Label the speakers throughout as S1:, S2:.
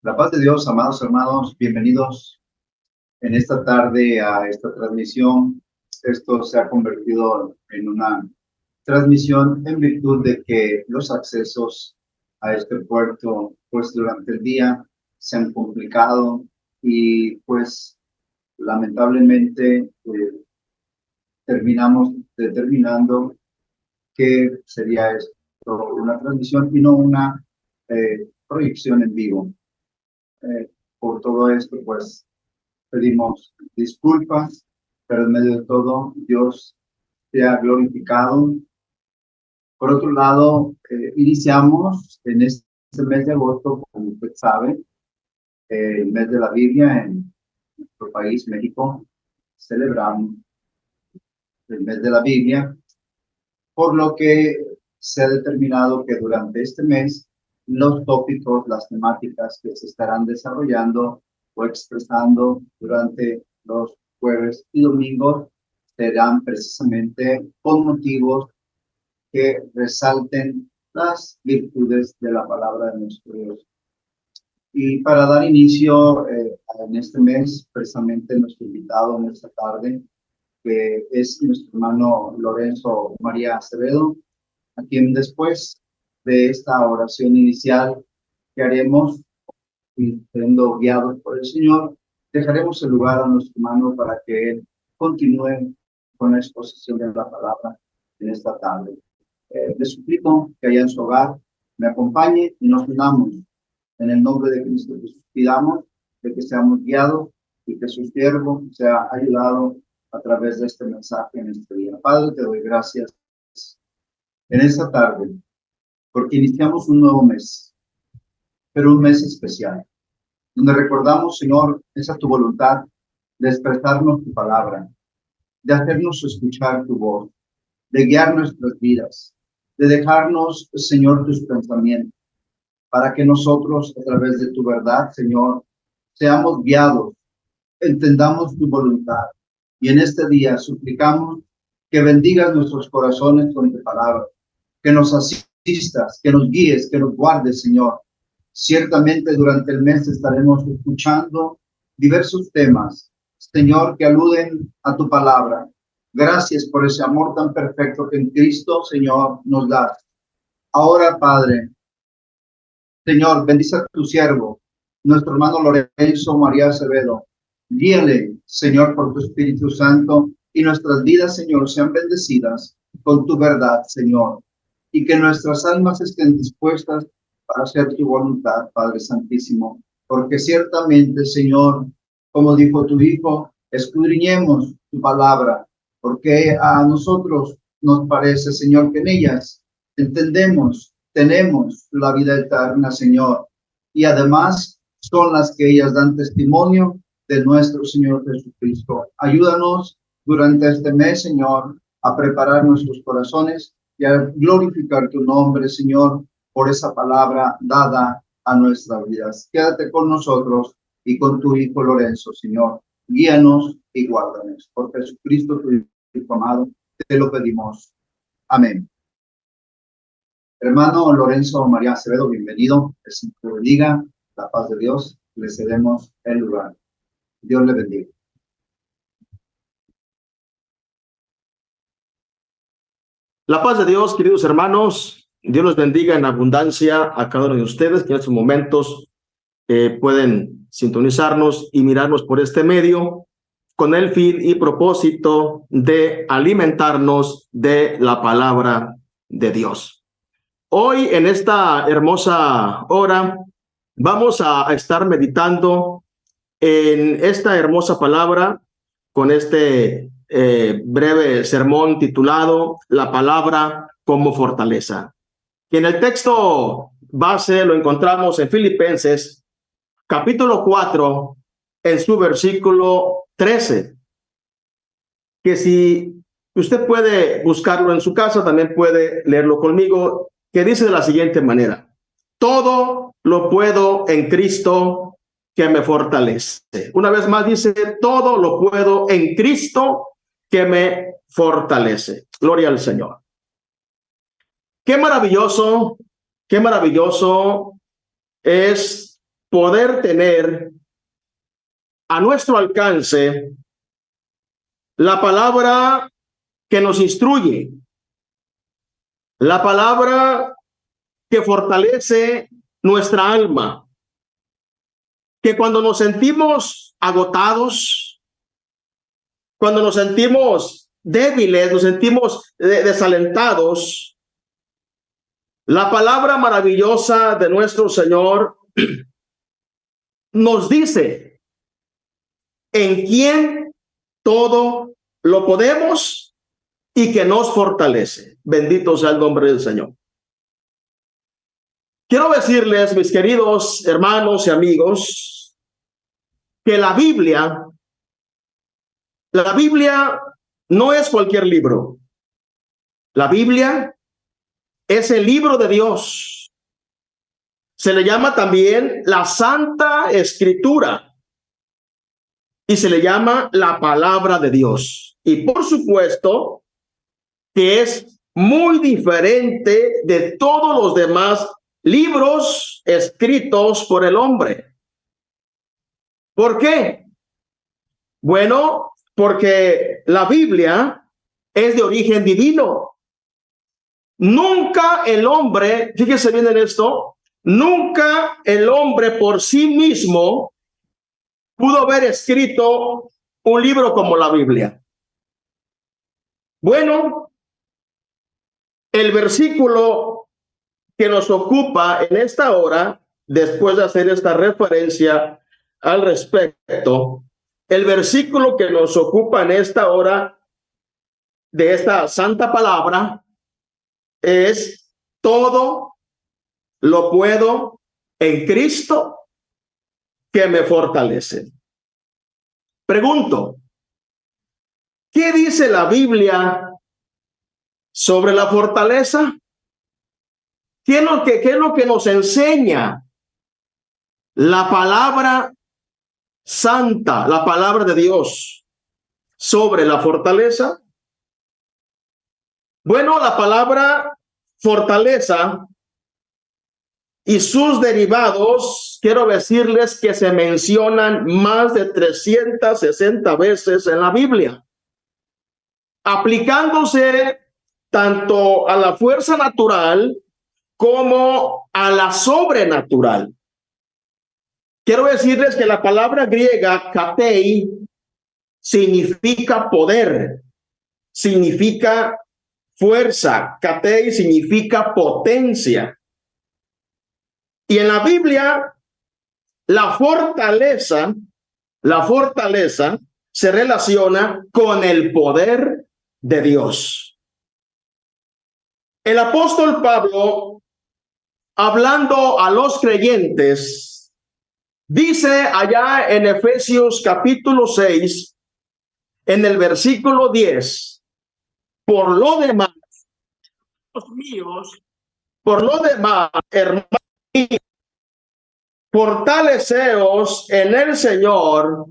S1: La paz de Dios, amados hermanos, bienvenidos en esta tarde a esta transmisión. Esto se ha convertido en una transmisión en virtud de que los accesos a este puerto, pues durante el día se han complicado y pues lamentablemente terminamos determinando que sería esto una transmisión y no una proyección en vivo. Por todo esto, pues pedimos disculpas, pero en medio de todo, Dios sea glorificado. Por otro lado, iniciamos en este mes de agosto, como usted sabe, el mes de la Biblia en nuestro país, México. Celebramos el mes de la Biblia, por lo que se ha determinado que durante este mes los tópicos, las temáticas que se estarán desarrollando o expresando durante los jueves y domingos serán precisamente con motivos que resalten las virtudes de la palabra de nuestro Dios. Y para dar inicio en este mes, precisamente nuestro invitado en esta tarde, que es nuestro hermano Lorenzo María Acevedo, a quien después de esta oración inicial que haremos, y siendo guiados por el Señor, dejaremos el lugar a nuestro hermano para que él continúe con la exposición de la palabra en esta tarde. Le suplico que allá en su hogar me acompañe y nos unamos en el nombre de Cristo Jesús. Pidamos de que seamos guiados y que su siervo sea ayudado a través de este mensaje en este día. Padre, te doy gracias en esta tarde porque iniciamos un nuevo mes, pero un mes especial, donde recordamos, Señor, esa tu voluntad de expresarnos tu palabra, de hacernos escuchar tu voz, de guiar nuestras vidas, de dejarnos, Señor, tus pensamientos, para que nosotros, a través de tu verdad, Señor, seamos guiados, entendamos tu voluntad. Y en este día suplicamos que bendigas nuestros corazones con tu palabra, que nos asistas, que nos guíes, que nos guardes, Señor. Ciertamente durante el mes estaremos escuchando diversos temas, Señor, que aluden a tu palabra. Gracias por ese amor tan perfecto que en Cristo, Señor, nos das. Ahora, Padre, Señor, bendice a tu siervo, nuestro hermano Lorenzo María Acevedo. Guíale, Señor, por tu Espíritu Santo, y nuestras vidas, Señor, sean bendecidas con tu verdad, Señor, y que nuestras almas estén dispuestas para hacer tu voluntad, Padre Santísimo, porque ciertamente, Señor, como dijo tu Hijo, escudriñemos tu palabra, porque a nosotros nos parece, Señor, que en ellas entendemos, tenemos la vida eterna, Señor, y además son las que ellas dan testimonio de nuestro Señor Jesucristo. Ayúdanos durante este mes, Señor, a preparar nuestros corazones y a glorificar tu nombre, Señor, por esa palabra dada a nuestras vidas. Quédate con nosotros y con tu Hijo Lorenzo, Señor. Guíanos y guárdanos. Por Jesucristo, tu Hijo amado, te lo pedimos. Amén. Hermano Lorenzo María Acevedo, bienvenido. El Señor te bendiga. La paz de Dios. Le cedemos el lugar. Dios le bendiga.
S2: La paz de Dios, queridos hermanos, Dios los bendiga en abundancia a cada uno de ustedes que en estos momentos pueden sintonizarnos y mirarnos por este medio con el fin y propósito de alimentarnos de la palabra de Dios. Hoy, en esta hermosa hora, vamos a estar meditando en esta hermosa palabra con este breve sermón titulado La palabra como fortaleza. Y en el texto base lo encontramos en Filipenses, capítulo 4, en su versículo 13, que si usted puede buscarlo en su casa, también puede leerlo conmigo, que dice de la siguiente manera: todo lo puedo en Cristo que me fortalece. Una vez más dice, todo lo puedo en Cristo que me fortalece. Gloria al Señor. Qué maravilloso es poder tener a nuestro alcance la palabra que nos instruye, la palabra que fortalece nuestra alma, que cuando nos sentimos agotados, cuando nos sentimos débiles, nos sentimos desalentados, la palabra maravillosa de nuestro Señor nos dice en quién todo lo podemos y que nos fortalece. Bendito sea el nombre del Señor. Quiero decirles, mis queridos hermanos y amigos, que la Biblia no es cualquier libro. La Biblia es el libro de Dios. Se le llama también la Santa Escritura y se le llama la palabra de Dios. Y por supuesto que es muy diferente de todos los demás libros escritos por el hombre. ¿Por qué? Bueno, porque la Biblia es de origen divino. Nunca el hombre, fíjese bien en esto, nunca el hombre por sí mismo pudo haber escrito un libro como la Biblia. Bueno, el versículo que nos ocupa en esta hora, después de hacer esta referencia al respecto, el versículo que nos ocupa en esta hora de esta santa palabra es: todo lo puedo en Cristo que me fortalece. Pregunto, ¿qué dice la Biblia sobre la fortaleza? ¿Qué es lo que nos enseña la palabra santa, la palabra de Dios sobre la fortaleza? Bueno, la palabra fortaleza y sus derivados, quiero decirles que se mencionan más de 360 veces en la Biblia, aplicándose tanto a la fuerza natural como a la sobrenatural. Quiero decirles que la palabra griega katei significa poder, significa fuerza. Katei significa potencia. Y en la Biblia, la fortaleza se relaciona con el poder de Dios. El apóstol Pablo, hablando a los creyentes, dice allá en Efesios capítulo 6, en el versículo 10, por lo demás, hermanos, fortaleceos en el Señor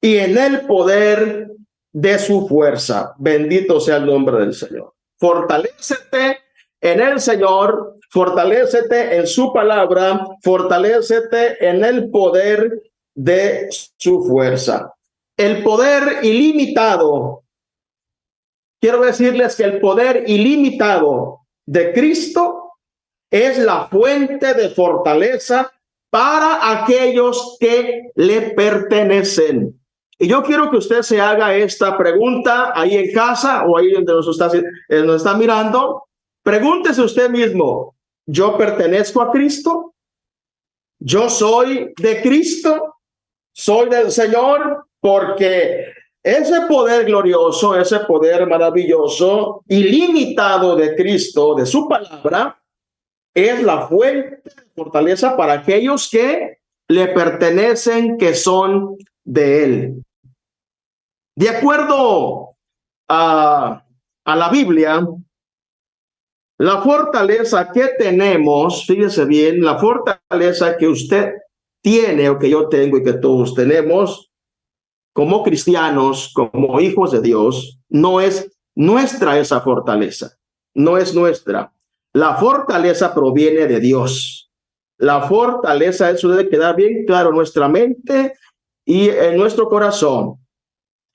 S2: y en el poder de su fuerza. Bendito sea el nombre del Señor. Fortalécete en el Señor, fortalécete en su palabra, fortalécete en el poder de su fuerza. El poder ilimitado. Quiero decirles que el poder ilimitado de Cristo es la fuente de fortaleza para aquellos que le pertenecen. Y yo quiero que usted se haga esta pregunta ahí en casa o ahí donde nos está mirando. Pregúntese usted mismo: ¿yo pertenezco a Cristo? ¿Yo soy de Cristo? ¿Soy del Señor? Porque ese poder glorioso, ese poder maravilloso, ilimitado de Cristo, de su palabra, es la fuente de fortaleza para aquellos que le pertenecen, que son de Él. De acuerdo a la Biblia, la fortaleza que tenemos, fíjese bien, la fortaleza que usted tiene o que yo tengo y que todos tenemos como cristianos, como hijos de Dios, no es nuestra esa fortaleza, no es nuestra. La fortaleza proviene de Dios. La fortaleza, eso debe quedar bien claro en nuestra mente y en nuestro corazón,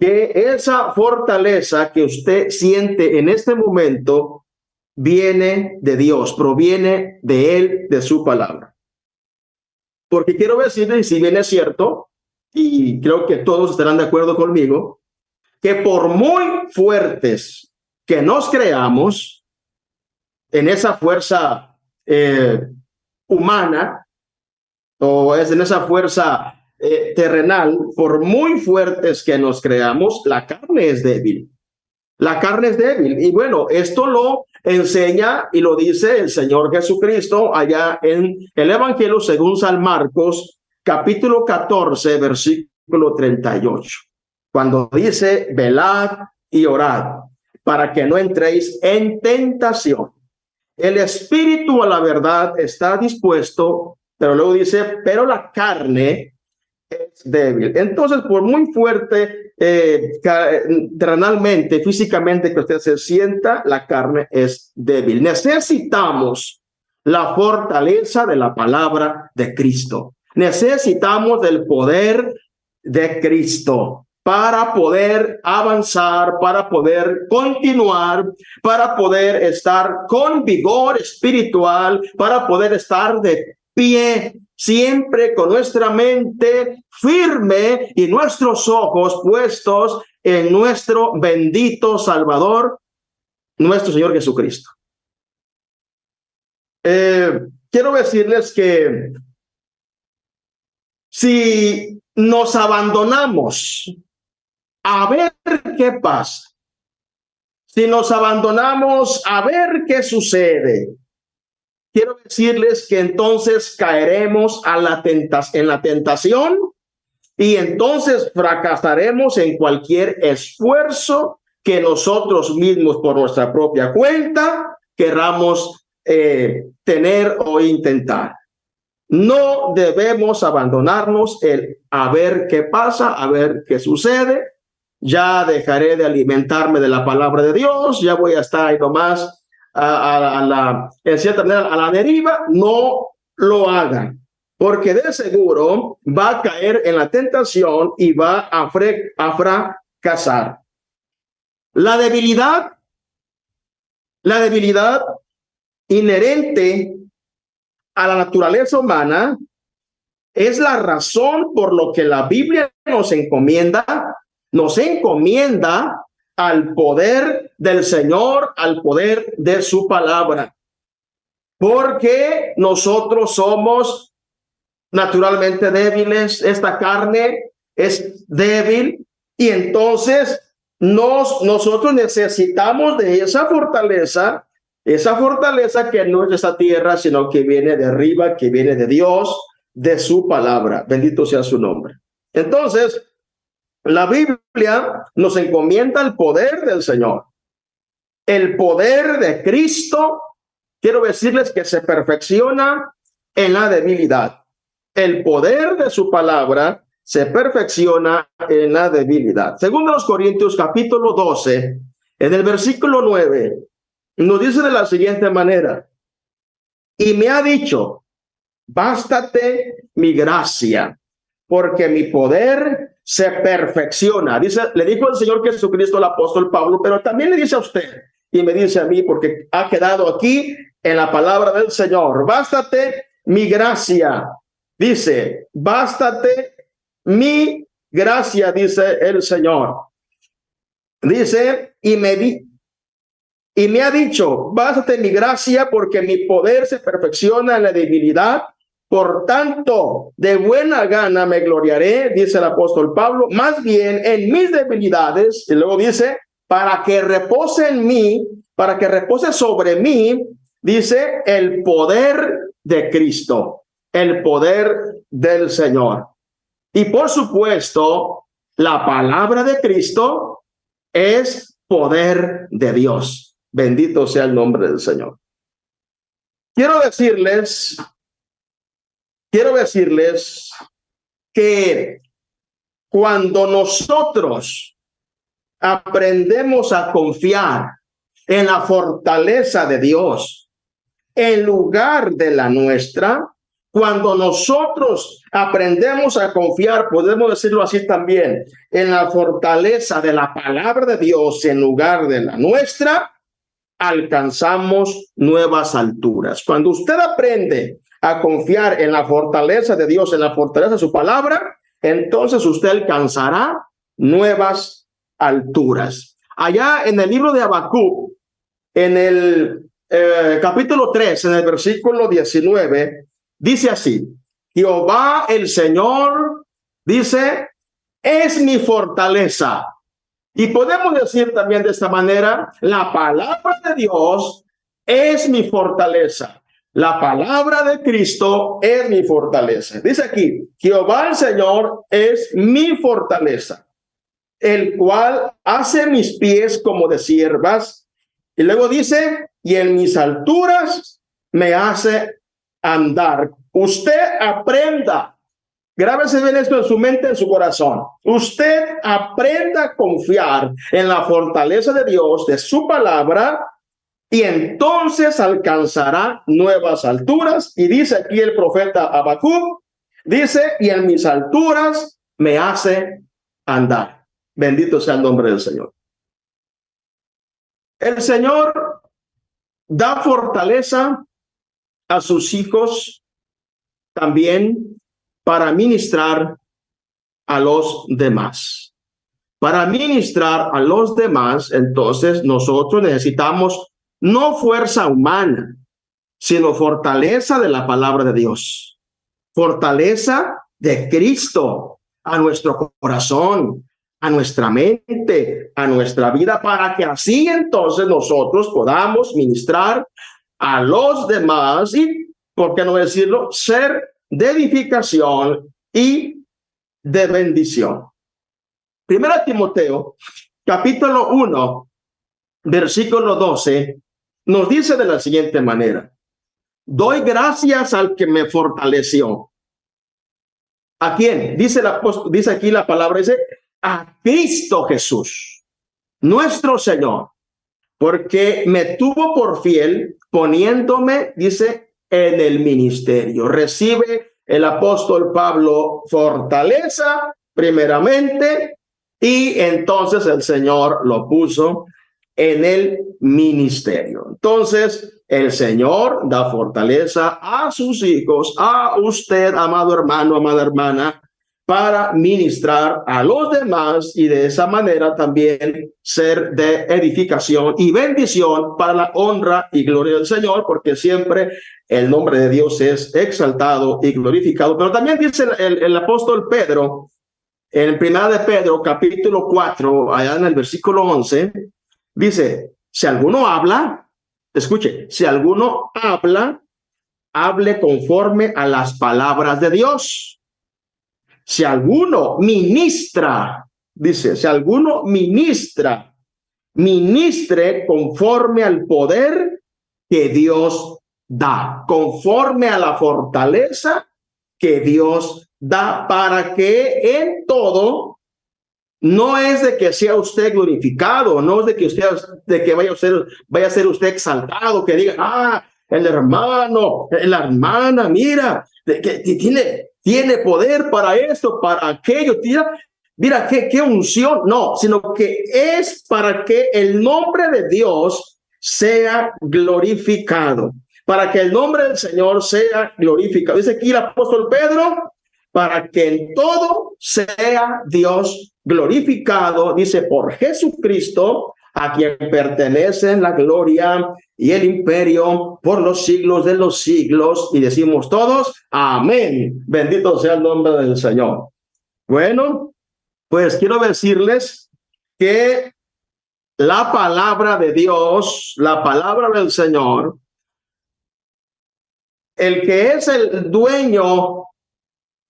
S2: que esa fortaleza que usted siente en este momento viene de Dios, proviene de Él, de su palabra. Porque quiero decirle, y si bien es cierto, y creo que todos estarán de acuerdo conmigo, que por muy fuertes que nos creamos en esa fuerza humana, o es en esa fuerza terrenal, por muy fuertes que nos creamos, la carne es débil. La carne es débil. Y bueno, esto lo enseña y lo dice el Señor Jesucristo allá en el Evangelio según San Marcos, capítulo 14, versículo 38. Cuando dice, velad y orad para que no entréis en tentación. El espíritu a la verdad está dispuesto, pero luego dice, pero la carne es débil. Entonces, por muy fuerte terrenalmente, físicamente que usted se sienta, la carne es débil. Necesitamos la fortaleza de la palabra de Cristo. Necesitamos del poder de Cristo para poder avanzar, para poder continuar, para poder estar con vigor espiritual, para poder estar de pie, siempre con nuestra mente firme y nuestros ojos puestos en nuestro bendito Salvador, nuestro Señor Jesucristo. Quiero decirles que si nos abandonamos a ver qué pasa, si nos abandonamos a ver qué sucede, quiero decirles que entonces caeremos en la tentación y entonces fracasaremos en cualquier esfuerzo que nosotros mismos por nuestra propia cuenta queramos tener o intentar. No debemos abandonarnos a ver qué pasa, a ver qué sucede. Ya dejaré de alimentarme de la palabra de Dios, ya voy a estar ahí nomás en cierta manera a la deriva. No lo hagan, porque de seguro va a caer en la tentación y va a fracasar. La debilidad inherente a la naturaleza humana es la razón por lo que la Biblia nos encomienda al poder del Señor, al poder de su palabra. Porque nosotros somos naturalmente débiles, esta carne es débil y entonces nosotros necesitamos de esa fortaleza que no es de esta tierra, sino que viene de arriba, que viene de Dios, de su palabra. Bendito sea su nombre. Entonces, la Biblia nos encomienda el poder del Señor, el poder de Cristo. Quiero decirles que se perfecciona en la debilidad. El poder de su palabra se perfecciona en la debilidad. Segundo los Corintios capítulo 12, en el versículo 9, nos dice de la siguiente manera: y me ha dicho, bástate mi gracia, porque mi poder se perfecciona. Le dijo el Señor Jesucristo al apóstol Pablo, pero también le dice a usted y me dice a mí, porque ha quedado aquí en la palabra del Señor: bástate mi gracia. Dice, bástate mi gracia, dice el Señor. Dice, y me ha dicho, bástate mi gracia, porque mi poder se perfecciona en la debilidad. Por tanto, de buena gana me gloriaré, dice el apóstol Pablo, más bien en mis debilidades. Y luego dice, para que repose en mí, para que repose sobre mí, dice, el poder de Cristo, el poder del Señor. Y por supuesto, la palabra de Cristo es poder de Dios. Bendito sea el nombre del Señor. Quiero decirles que cuando nosotros aprendemos a confiar en la fortaleza de Dios en lugar de la nuestra, Cuando nosotros aprendemos a confiar, podemos decirlo así también, en la fortaleza de la palabra de Dios en lugar de la nuestra, alcanzamos nuevas alturas. Cuando usted aprende a confiar en la fortaleza de Dios, en la fortaleza de su palabra, entonces usted alcanzará nuevas alturas. Allá en el libro de Habacuc, en el capítulo 3, en el versículo 19, dice así: Jehová el Señor, dice, es mi fortaleza. Y podemos decir también de esta manera: la palabra de Dios es mi fortaleza. La palabra de Cristo es mi fortaleza. Dice aquí: Jehová el Señor es mi fortaleza, el cual hace mis pies como de siervas. Y luego dice: y en mis alturas me hace andar. Usted aprenda, grábese bien esto en su mente, en su corazón. Usted aprenda a confiar en la fortaleza de Dios, de su palabra, y entonces alcanzará nuevas alturas. Y dice aquí el profeta Habacuc, dice: y en mis alturas me hace andar. Bendito sea el nombre del Señor. El Señor da fortaleza a sus hijos también para ministrar a los demás. Para ministrar a los demás, entonces nosotros necesitamos no fuerza humana, sino fortaleza de la palabra de Dios, fortaleza de Cristo a nuestro corazón, a nuestra mente, a nuestra vida, para que así entonces nosotros podamos ministrar a los demás y, ¿por qué no decirlo?, ser de edificación y de bendición. Primera Timoteo, capítulo 1, versículo 12, nos dice de la siguiente manera: doy gracias al que me fortaleció. ¿A quién? Dice aquí la palabra, dice: a Cristo Jesús, nuestro Señor, porque me tuvo por fiel, poniéndome, dice, en el ministerio. Recibe el apóstol Pablo fortaleza primeramente, y entonces el Señor lo puso en el ministerio. Entonces el Señor da fortaleza a sus hijos, a usted, amado hermano, amada hermana, para ministrar a los demás y de esa manera también ser de edificación y bendición para la honra y gloria del Señor, porque siempre el nombre de Dios es exaltado y glorificado. Pero también dice el apóstol Pedro, en Primera de Pedro, capítulo 4, allá en el versículo 11, dice: si alguno habla, escuche, si alguno habla, hable conforme a las palabras de Dios. Si alguno ministra, dice, si alguno ministra, ministre conforme al poder que Dios da, conforme a la fortaleza que Dios da, para que en todo, no es de que sea usted glorificado, no es de que usted, de que vaya a ser usted exaltado, que diga: el hermano, la hermana, mira, que tiene poder para esto, para aquello, mira qué unción. No, sino que es para que el nombre de Dios sea glorificado, para que el nombre del Señor sea glorificado. Dice aquí el apóstol Pedro: para que en todo sea Dios glorificado, dice, por Jesucristo, a quien pertenecen la gloria y el imperio por los siglos de los siglos. Y decimos todos: amén. Bendito sea el nombre del Señor. Bueno, pues quiero decirles que la palabra de Dios, la palabra del Señor, el que es el dueño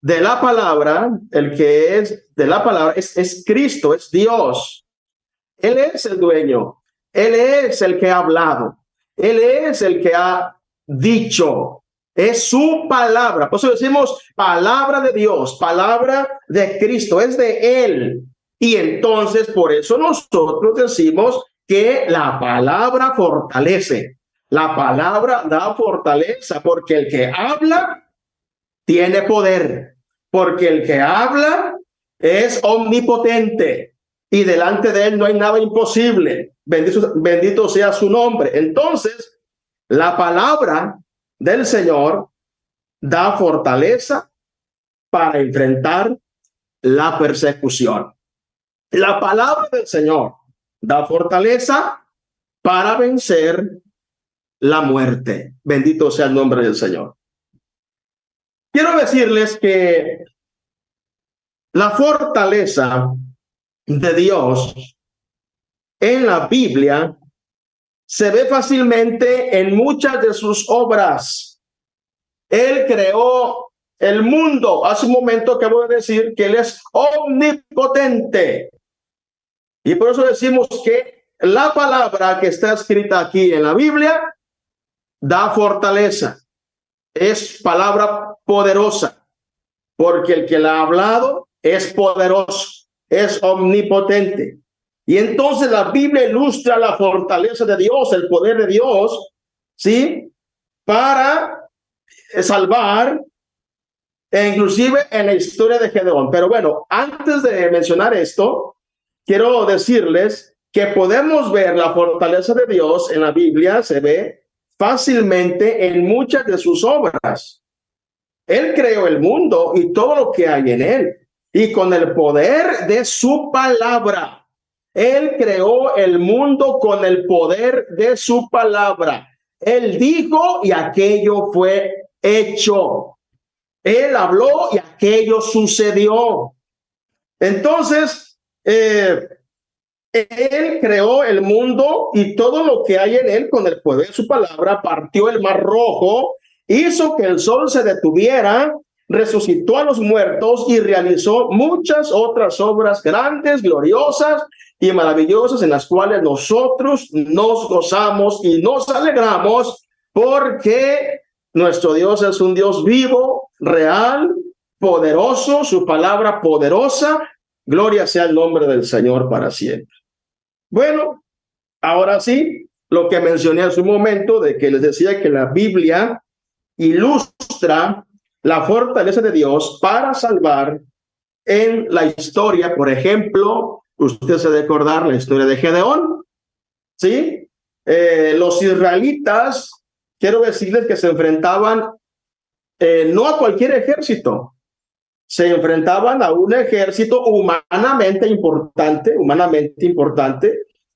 S2: de la palabra, el que es de la palabra es Cristo, es Dios. Él es el dueño, Él es el que ha hablado, Él es el que ha dicho, es su palabra. Por eso decimos palabra de Dios, palabra de Cristo, es de Él. Y entonces por eso nosotros decimos que la palabra fortalece, la palabra da fortaleza, porque el que habla tiene poder, porque el que habla es omnipotente y delante de él no hay nada imposible. Bendito sea su nombre. Entonces, la palabra del Señor da fortaleza para enfrentar la persecución. La palabra del Señor da fortaleza para vencer la muerte. Bendito sea el nombre del Señor. Quiero decirles que la fortaleza de Dios en la Biblia se ve fácilmente en muchas de sus obras. Él creó el mundo. Hace un momento acabo de decir que Él es omnipotente. Y por eso decimos que la palabra que está escrita aquí en la Biblia da fortaleza. Es palabra poderosa, porque el que la ha hablado es poderoso, es omnipotente. Y entonces la Biblia ilustra la fortaleza de Dios, el poder de Dios, ¿sí? Para salvar, e inclusive en la historia de Gedeón. Pero bueno, antes de mencionar esto, quiero decirles que podemos ver la fortaleza de Dios en la Biblia, se ve fácilmente en muchas de sus obras. Él creó el mundo y todo lo que hay en él, y con el poder de su palabra. Él creó el mundo con el poder de su palabra. Él dijo y aquello fue hecho. Él habló y aquello sucedió. Entonces, Él creó el mundo y todo lo que hay en él con el poder de su palabra. Partió el mar Rojo, hizo que el sol se detuviera, resucitó a los muertos y realizó muchas otras obras grandes, gloriosas y maravillosas, en las cuales nosotros nos gozamos y nos alegramos, porque nuestro Dios es un Dios vivo, real, poderoso, su palabra poderosa. Gloria sea el nombre del Señor para siempre. Bueno, ahora sí, lo que mencioné hace un momento, de que les decía que la Biblia ilustra la fortaleza de Dios para salvar en la historia. Por ejemplo, usted se debe recordar la historia de Gedeón, ¿sí? Los israelitas, quiero decirles que se enfrentaban no a cualquier ejército, se enfrentaban a un ejército humanamente importante,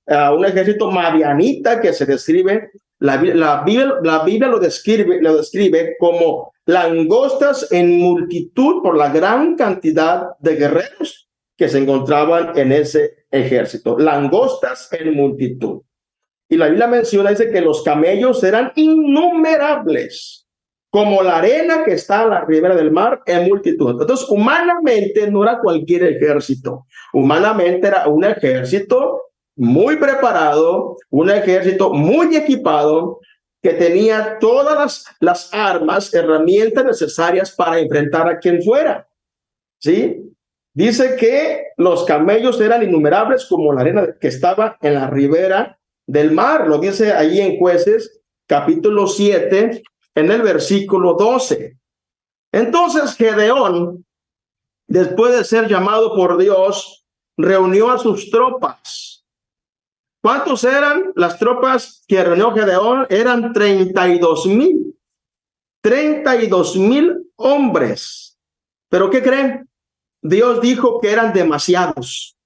S2: a un ejército madianita que se describe, la Biblia lo describe como langostas en multitud por la gran cantidad de guerreros que se encontraban en ese ejército. Langostas en multitud. Y la Biblia menciona, dice que los camellos eran innumerables, como la arena que está a la ribera del mar en multitud. Entonces, humanamente no era cualquier ejército. Humanamente era un ejército muy preparado, un ejército muy equipado, que tenía todas las armas, herramientas necesarias para enfrentar a quien fuera. ¿Sí? Dice que los camellos eran innumerables como la arena que estaba en la ribera del mar. Lo dice ahí en Jueces, capítulo 7, en el versículo 12. Entonces Gedeón, después de ser llamado por Dios, reunió a sus tropas. ¿Cuántos eran las tropas que reunió Gedeón? Eran 32,000. 32,000 hombres. ¿Pero qué creen? Dios dijo que eran demasiados.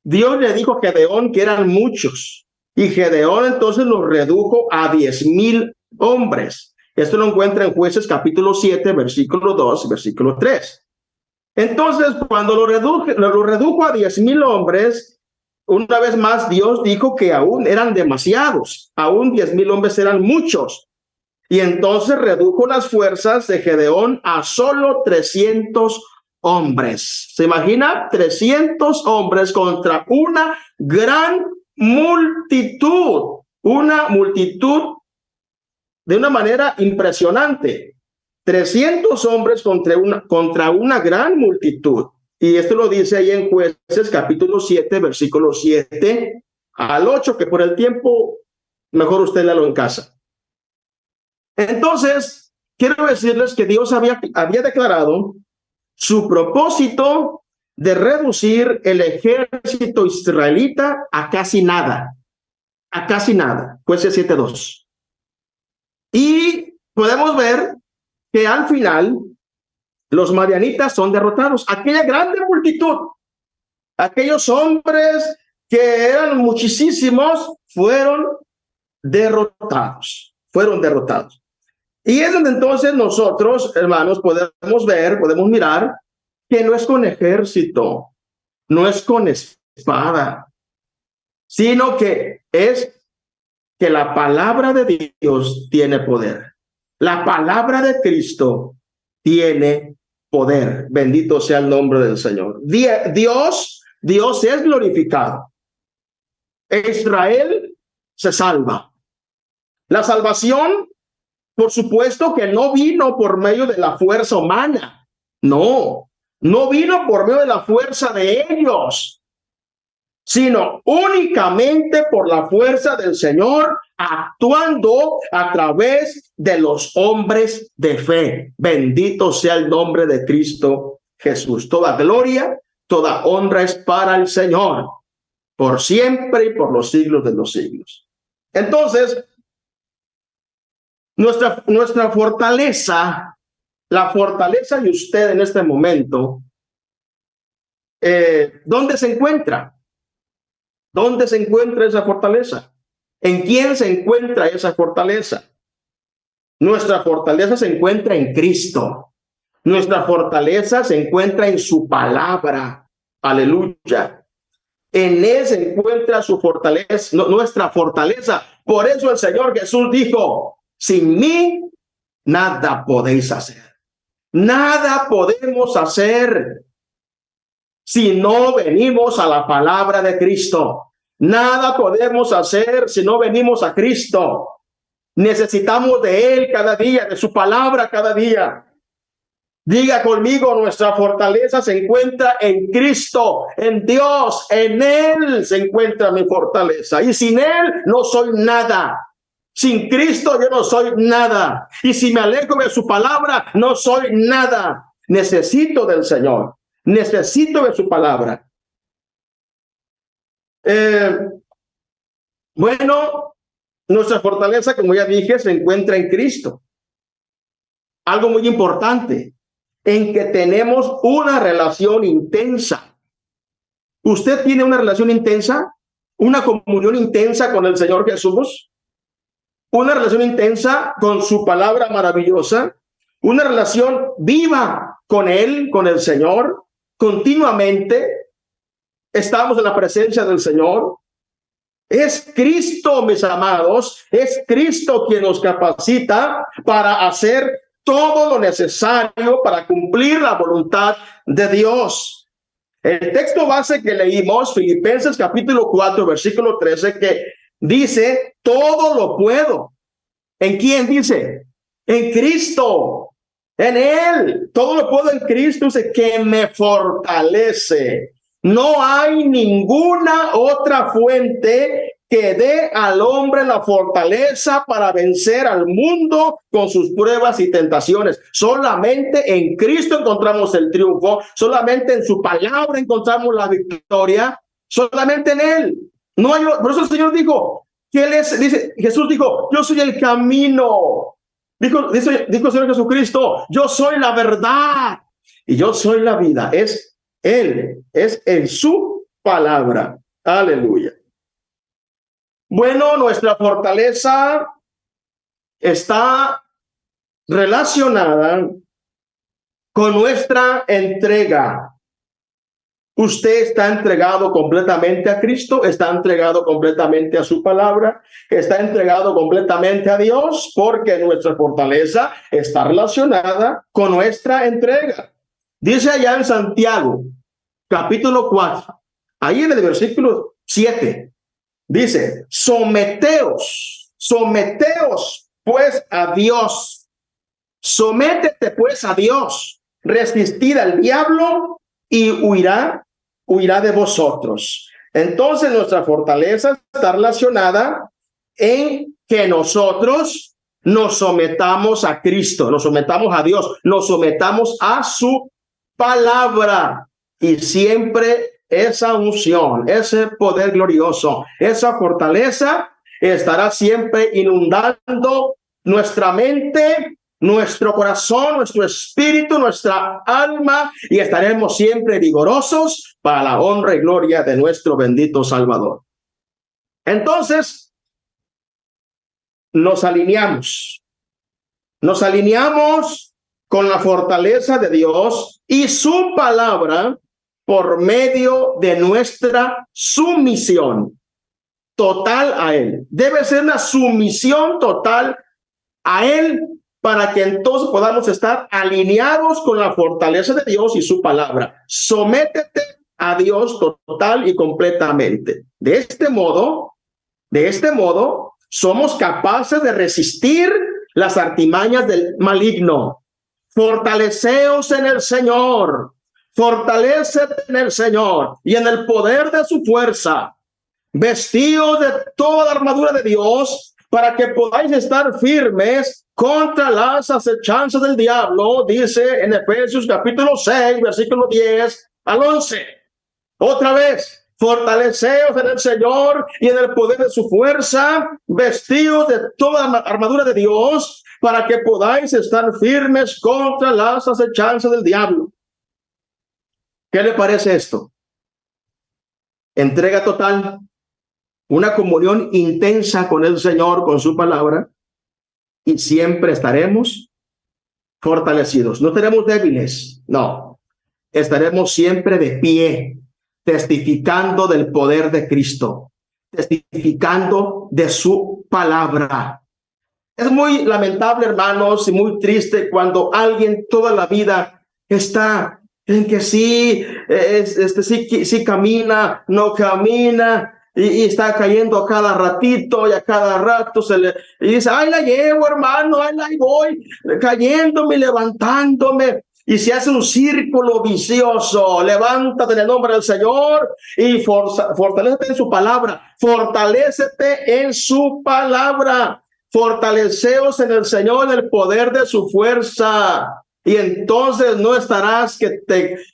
S2: Dios le dijo a Gedeón que eran muchos. Y Gedeón entonces los redujo a 10,000 hombres. Esto lo encuentra en Jueces capítulo 7, versículo 2 y versículo 3. Entonces, cuando lo redujo a 10,000 hombres, una vez más Dios dijo que aún eran demasiados. Aún 10,000 hombres eran muchos. Y entonces redujo las fuerzas de Gedeón a solo 300 hombres. ¿Se imagina? 300 hombres contra una gran multitud. Una multitud de una manera impresionante. 300 hombres contra una gran multitud. Y esto lo dice ahí en Jueces capítulo 7, versículo 7 al 8, que por el tiempo mejor usted léalo en casa. Entonces, quiero decirles que Dios había declarado su propósito de reducir el ejército israelita a casi nada. A casi nada. Jueces 7:2. Y podemos ver que al final los madianitas son derrotados. Aquella grande multitud, aquellos hombres que eran muchísimos, fueron derrotados. Fueron derrotados. Y es donde entonces nosotros, hermanos, podemos ver, podemos mirar que no es con ejército, no es con espada, sino que es que la palabra de Dios tiene poder. La palabra de Cristo tiene poder. Bendito sea el nombre del Señor. Dios es glorificado. Israel se salva. La salvación, por supuesto que no vino por medio de la fuerza humana. No vino por medio de la fuerza de ellos, sino únicamente por la fuerza del Señor, actuando a través de los hombres de fe. Bendito sea el nombre de Cristo Jesús. Toda gloria, toda honra es para el Señor, por siempre y por los siglos de los siglos. Entonces, nuestra fortaleza, la fortaleza de usted en este momento, ¿dónde se encuentra? ¿Dónde se encuentra esa fortaleza? ¿En quién se encuentra esa fortaleza? Nuestra fortaleza se encuentra en Cristo. Nuestra fortaleza se encuentra en su palabra. Aleluya. En él se encuentra su fortaleza, nuestra fortaleza. Por eso el Señor Jesús dijo: sin mí nada podéis hacer. Nada podemos hacer si no venimos a la palabra de Cristo. Nada podemos hacer si no venimos a Cristo. Necesitamos de Él cada día, de su palabra cada día. Diga conmigo: nuestra fortaleza se encuentra en Cristo, en Dios. En Él se encuentra mi fortaleza. Y sin Él no soy nada. Sin Cristo yo no soy nada. Y si me alejo de su palabra, no soy nada. Necesito del Señor. Necesito de su palabra. Bueno, nuestra fortaleza, como ya dije, se encuentra en Cristo. Algo muy importante, en que tenemos una relación intensa. ¿Usted tiene una relación intensa? ¿Una comunión intensa con el Señor Jesús? ¿Una relación intensa con su palabra maravillosa? ¿Una relación viva con Él, con el Señor? Continuamente estamos en la presencia del Señor. Es Cristo, mis amados, es Cristo quien nos capacita para hacer todo lo necesario para cumplir la voluntad de Dios. El texto base que leímos, Filipenses capítulo 4, versículo 13, que dice: todo lo puedo. ¿En quién dice? En Cristo. En Él. Todo lo puedo en Cristo, dice, que me fortalece. No hay ninguna otra fuente que dé al hombre la fortaleza para vencer al mundo con sus pruebas y tentaciones. Solamente en Cristo encontramos el triunfo, solamente en su palabra encontramos la victoria, solamente en Él. No hay, por eso el Señor dijo que Él es, dice, Jesús dijo: yo soy el camino. Dijo el Señor Jesucristo: yo soy la verdad y yo soy la vida. Es Él, es en su palabra. Aleluya. Bueno, nuestra fortaleza está relacionada con nuestra entrega. Usted está entregado completamente a Cristo, está entregado completamente a su palabra, está entregado completamente a Dios, porque nuestra fortaleza está relacionada con nuestra entrega. Dice allá en Santiago, capítulo 4, ahí en el versículo 7, dice: someteos pues a Dios. Sométete pues a Dios. Resistid al diablo y huirá de vosotros. Entonces nuestra fortaleza está relacionada en que nosotros nos sometamos a Cristo, nos sometamos a Dios, nos sometamos a su palabra. Y siempre esa unción, ese poder glorioso, esa fortaleza estará siempre inundando nuestra mente, nuestro corazón, nuestro espíritu, nuestra alma, y estaremos siempre vigorosos para la honra y gloria de nuestro bendito Salvador. Entonces, nos alineamos con la fortaleza de Dios y su palabra por medio de nuestra sumisión total a Él. Debe ser una sumisión total a Él para que entonces podamos estar alineados con la fortaleza de Dios y su palabra. Sométete a Dios total y completamente. De este modo, somos capaces de resistir las artimañas del maligno. Fortaleceos en el Señor. Fortalécete en el Señor y en el poder de su fuerza. Vestíos de toda la armadura de Dios para que podáis estar firmes contra las acechanzas del diablo, dice en Efesios capítulo 6, versículo 10 al 11. Otra vez, fortaleceos en el Señor y en el poder de su fuerza, vestidos de toda la armadura de Dios para que podáis estar firmes contra las acechanzas del diablo. ¿Qué le parece esto? Entrega total, una comunión intensa con el Señor, con su palabra, y siempre estaremos fortalecidos. No estaremos débiles, no. Estaremos siempre de pie, testificando del poder de Cristo, testificando de su palabra. Es muy lamentable, hermanos, y muy triste cuando alguien toda la vida está en que sí, sí camina, no camina, y está cayendo a cada ratito, y a cada rato y dice, ahí la llevo, hermano, ahí voy, cayéndome y levantándome. Y se hace un círculo vicioso. Levántate en el nombre del Señor y fortalécete en su palabra. Fortalécete en su palabra. Fortaleceos en el Señor, en el poder de su fuerza. Y entonces no estarás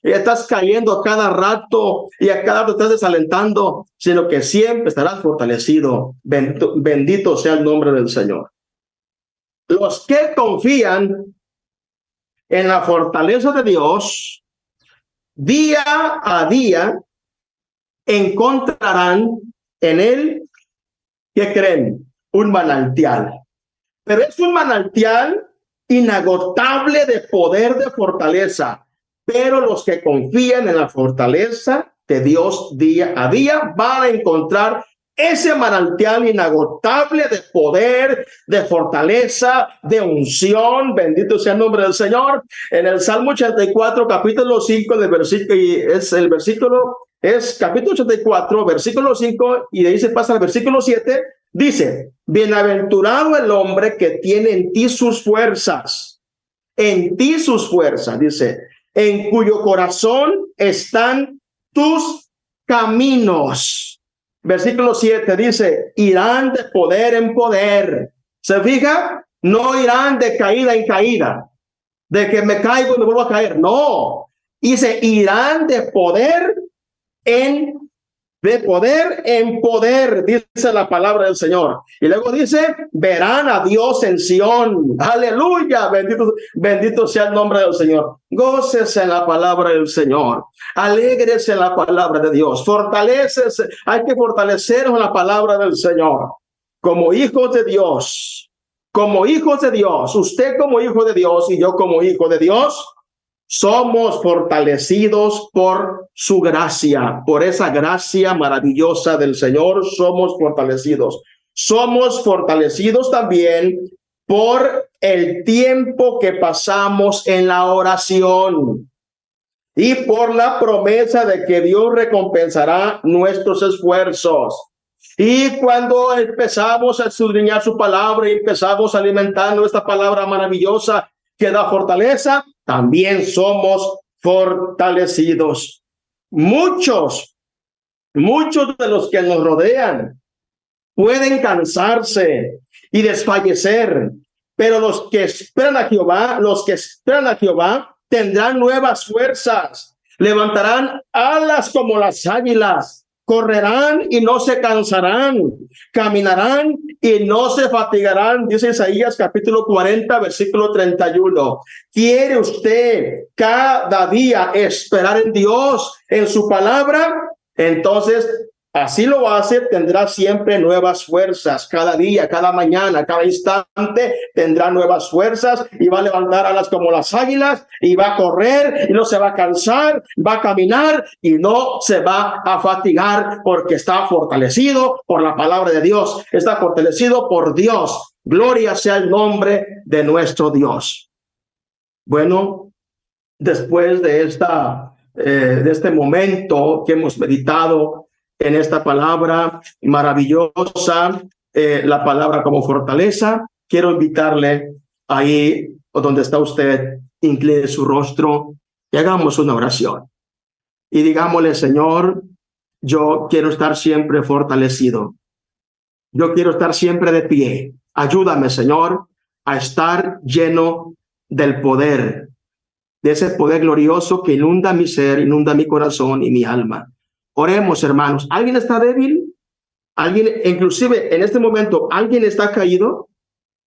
S2: estás cayendo a cada rato y a cada rato estás desalentando, sino que siempre estarás fortalecido. Bendito sea el nombre del Señor. Los que confían en la fortaleza de Dios, día a día encontrarán en Él, ¿qué creen? Un manantial. Pero es un manantial inagotable de poder, de fortaleza. Pero los que confían en la fortaleza de Dios día a día van a encontrar ese manantial inagotable de poder, de fortaleza, de unción. Bendito sea el nombre del Señor. En el Salmo 84, capítulo 5, es capítulo 84, versículo 5, y de ahí se pasa al versículo 7, dice, bienaventurado el hombre que tiene en ti sus fuerzas, dice, en cuyo corazón están tus caminos. Versículo 7 dice, irán de poder en poder. ¿Se fija? No irán de caída en caída, de que me caigo y me vuelvo a caer. No, dice, irán de poder en poder, dice la palabra del Señor. Y luego dice, verán a Dios en Sión. Aleluya, bendito sea el nombre del Señor. Gócese en la palabra del Señor. Alégrese en la palabra de Dios. Fortalécese. Hay que fortalecernos en la palabra del Señor. Como hijos de Dios. Usted como hijo de Dios y yo como hijo de Dios. Somos fortalecidos por su gracia, por esa gracia maravillosa del Señor. Somos fortalecidos también por el tiempo que pasamos en la oración y por la promesa de que Dios recompensará nuestros esfuerzos. Y cuando empezamos a escudriñar su palabra y empezamos alimentando esta palabra maravillosa que da fortaleza, también somos fortalecidos. Muchos de los que nos rodean pueden cansarse y desfallecer Pero los que esperan a Jehová, tendrán nuevas fuerzas, levantarán alas como las águilas, correrán y no se cansarán, caminarán y no se fatigarán, dice Isaías capítulo 40, versículo 31. ¿Quiere usted cada día esperar en Dios, en su palabra? Entonces, así lo hace, tendrá siempre nuevas fuerzas. Cada día, cada mañana, cada instante tendrá nuevas fuerzas y va a levantar alas como las águilas y va a correr y no se va a cansar, va a caminar y no se va a fatigar porque está fortalecido por la palabra de Dios, está fortalecido por Dios. Gloria sea el nombre de nuestro Dios. Bueno, después de este momento que hemos meditado en esta palabra maravillosa, la palabra como fortaleza, quiero invitarle ahí donde está usted, incline su rostro y hagamos una oración. Y digámosle: Señor, yo quiero estar siempre fortalecido. Yo quiero estar siempre de pie. Ayúdame, Señor, a estar lleno del poder, de ese poder glorioso que inunda mi ser, inunda mi corazón y mi alma. Oremos, hermanos. ¿Alguien está débil? ¿Alguien, inclusive en este momento, alguien está caído?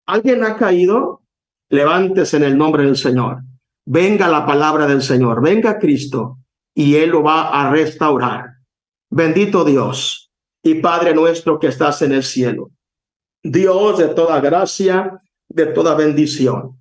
S2: ¿Alguien ha caído? Levántese en el nombre del Señor. Venga la palabra del Señor. Venga Cristo y Él lo va a restaurar. Bendito Dios y Padre nuestro que estás en el cielo. Dios de toda gracia, de toda bendición.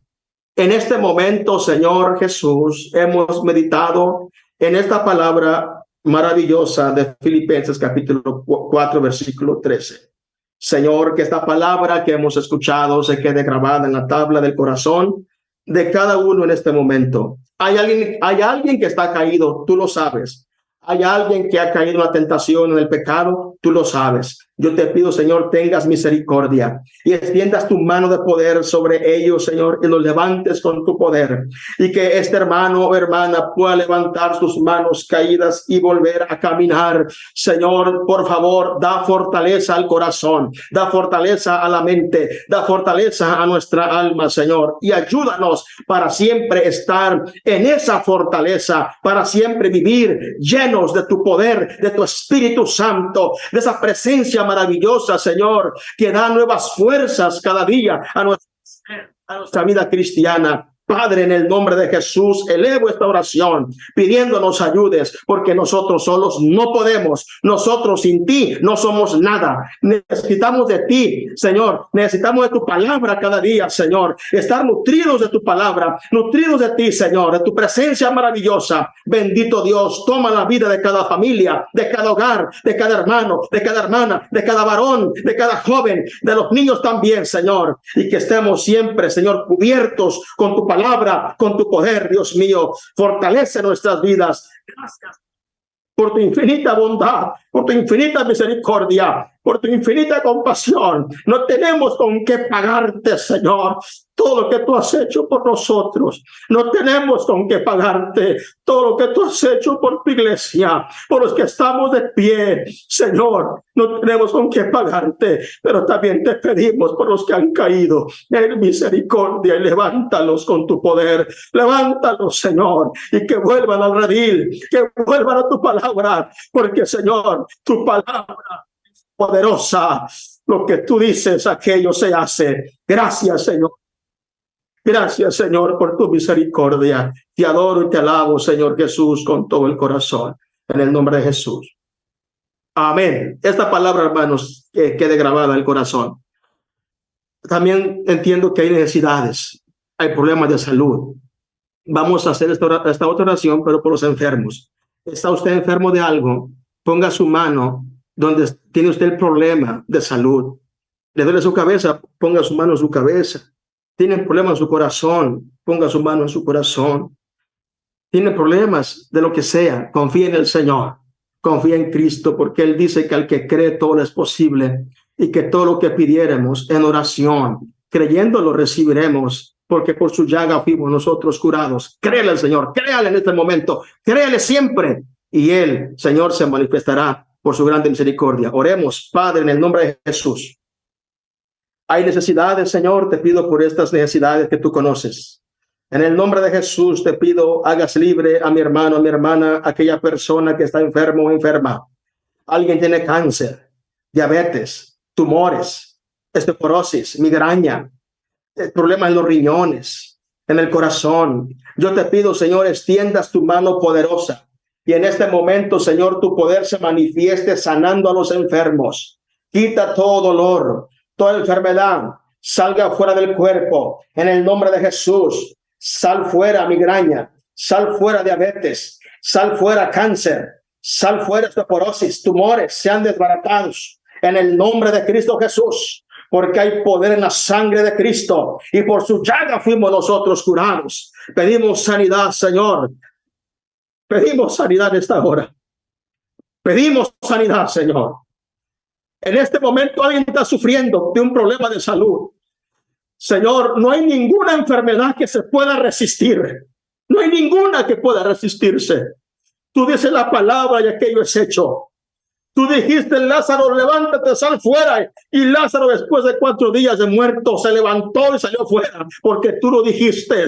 S2: En este momento, Señor Jesús, hemos meditado en esta palabra maravillosa de Filipenses capítulo 4, versículo 13. Señor, que esta palabra que hemos escuchado se quede grabada en la tabla del corazón de cada uno en este momento. Hay alguien que está caído, tú lo sabes. Hay alguien que ha caído en la tentación, en el pecado, tú lo sabes. Yo te pido, Señor, tengas misericordia y extiendas tu mano de poder sobre ellos, Señor, y los levantes con tu poder. Y que este hermano o hermana pueda levantar sus manos caídas y volver a caminar. Señor, por favor, da fortaleza al corazón, da fortaleza a la mente, da fortaleza a nuestra alma, Señor. Y ayúdanos para siempre estar en esa fortaleza, para siempre vivir llenos de tu poder, de tu Espíritu Santo, de esa presencia maravillosa, Señor, que da nuevas fuerzas cada día a nuestra vida cristiana. Padre, en el nombre de Jesús, elevo esta oración pidiéndonos ayudes, porque nosotros solos no podemos. Nosotros sin ti no somos nada. Necesitamos de ti, Señor. Necesitamos de tu palabra cada día, Señor. Estar nutridos de tu palabra, nutridos de ti, Señor, de tu presencia maravillosa. Bendito Dios, toma la vida de cada familia, de cada hogar, de cada hermano, de cada hermana, de cada varón, de cada joven, de los niños también, Señor. Y que estemos siempre, Señor, cubiertos con tu palabra, con tu poder, Dios mío. Fortalece nuestras vidas. Gracias por tu infinita bondad, por tu infinita misericordia, por tu infinita compasión. No tenemos con qué pagarte, Señor, todo lo que tú has hecho por nosotros. No tenemos con qué pagarte todo lo que tú has hecho por tu iglesia, por los que estamos de pie, Señor. No tenemos con qué pagarte, pero también te pedimos por los que han caído en misericordia, y levántalos con tu poder. Levántalos, Señor, y que vuelvan al redil, que vuelvan a tu palabra, porque, Señor, tu palabra es poderosa. Lo que tú dices, aquello se hace. Gracias, Señor. Gracias, Señor, por tu misericordia. Te adoro y te alabo, Señor Jesús, con todo el corazón. En el nombre de Jesús. Amén. Esta palabra, hermanos, que quede grabada en el corazón. También entiendo que hay necesidades, hay problemas de salud. Vamos a hacer esta otra oración, pero por los enfermos. ¿Está usted enfermo de algo? Ponga su mano donde tiene usted el problema de salud. ¿Le duele su cabeza? Ponga su mano en su cabeza. ¿Tiene problemas en su corazón? Ponga su mano en su corazón. ¿Tiene problemas de lo que sea? Confía en el Señor. Confía en Cristo, porque Él dice que al que cree todo es posible y que todo lo que pidiéramos en oración, creyendo lo recibiremos, porque por su llaga fuimos nosotros curados. Créale al Señor, créale en este momento, créale siempre y Él, Señor, se manifestará por su grande misericordia. Oremos, Padre, en el nombre de Jesús. Hay necesidades, Señor, te pido por estas necesidades que tú conoces. En el nombre de Jesús te pido, hagas libre a mi hermano, a mi hermana, aquella persona que está enfermo o enferma. Alguien tiene cáncer, diabetes, tumores, osteoporosis, migraña, problemas en los riñones, en el corazón. Yo te pido, Señor, extiendas tu mano poderosa y en este momento, Señor, tu poder se manifieste sanando a los enfermos. Quita todo dolor, toda enfermedad, salga fuera del cuerpo. En el nombre de Jesús, sal fuera migraña, sal fuera diabetes, sal fuera cáncer, sal fuera osteoporosis, tumores sean desbaratados. En el nombre de Cristo Jesús, porque hay poder en la sangre de Cristo y por su llaga fuimos nosotros curados. Pedimos sanidad, Señor. Pedimos sanidad en esta hora. Pedimos sanidad, Señor. En este momento alguien está sufriendo de un problema de salud. Señor, no hay ninguna enfermedad que se pueda resistir. No hay ninguna que pueda resistirse. Tú dices la palabra y aquello es hecho. Tú dijiste, Lázaro, levántate, sal fuera. Y Lázaro, después de 4 días de muerto, se levantó y salió fuera, porque tú lo dijiste.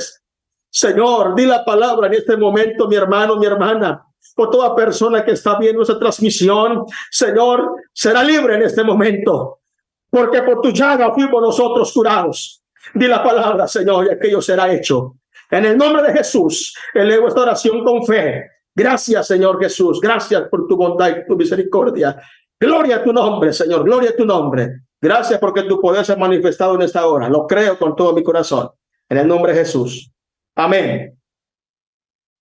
S2: Señor, di la palabra en este momento, mi hermano, mi hermana, por toda persona que está viendo esta transmisión. Señor, será libre en este momento, porque por tu llaga fuimos nosotros curados. Di la palabra, Señor, y aquello será hecho. En el nombre de Jesús, elevo esta oración con fe. Gracias, Señor Jesús. Gracias por tu bondad y tu misericordia. Gloria a tu nombre, Señor. Gloria a tu nombre. Gracias porque tu poder se ha manifestado en esta hora. Lo creo con todo mi corazón. En el nombre de Jesús. Amén.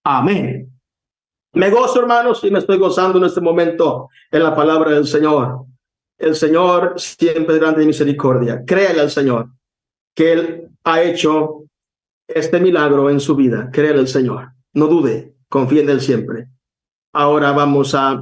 S2: Amén. Me gozo, hermanos, y me estoy gozando en este momento en la palabra del Señor. El Señor siempre es grande de misericordia. Créale al Señor que Él ha hecho este milagro en su vida. Créale al Señor. No dude. Confíe en Él siempre. Ahora vamos a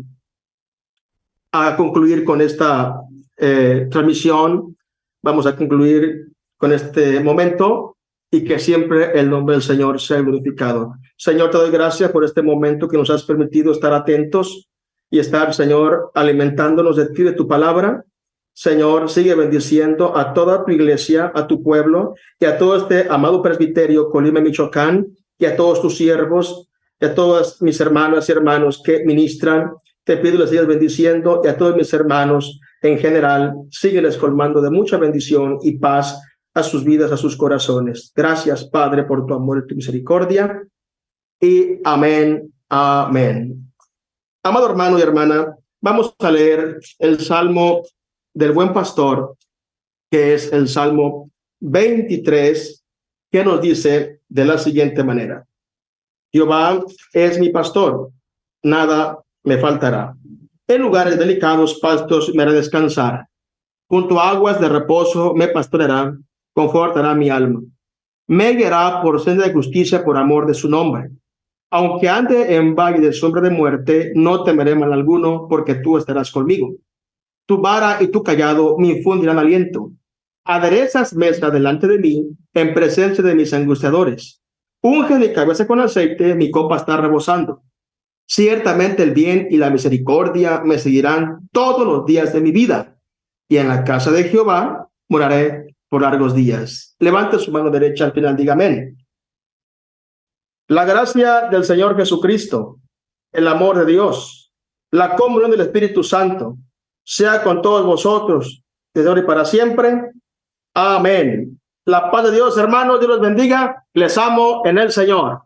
S2: concluir con esta transmisión. Vamos a concluir con este momento y que siempre el nombre del Señor sea glorificado. Señor, te doy gracias por este momento que nos has permitido estar atentos y estar, Señor, alimentándonos de ti, de tu palabra. Señor, sigue bendiciendo a toda tu iglesia, a tu pueblo y a todo este amado presbiterio Colima, Michoacán, y a todos tus siervos, y a todas mis hermanas y hermanos que ministran. Te pido les sigas bendiciendo, y a todos mis hermanos en general, sígueles colmando de mucha bendición y paz a sus vidas, a sus corazones. Gracias, Padre, por tu amor y tu misericordia. Y amén, amén. Amado hermano y hermana, vamos a leer el Salmo del Buen Pastor, que es el Salmo 23, que nos dice de la siguiente manera: Jehová es mi pastor, nada me faltará. En lugares delicados pastos me hará descansar. Junto a aguas de reposo me pastoreará, confortará mi alma. Me guiará por senda de justicia por amor de su nombre. Aunque ande en valle de sombra de muerte, no temeré mal alguno, porque tú estarás conmigo. Tu vara y tu cayado me infundirán aliento. Aderezas mesa delante de mí, en presencia de mis angustiadores. Unge mi cabeza con aceite, mi copa está rebosando. Ciertamente el bien y la misericordia me seguirán todos los días de mi vida, y en la casa de Jehová moraré por largos días. Levante su mano derecha al final, diga amén. La gracia del Señor Jesucristo, el amor de Dios, la comunión del Espíritu Santo, sea con todos vosotros, desde ahora y para siempre. Amén. La paz de Dios, hermanos, Dios los bendiga. Les amo en el Señor.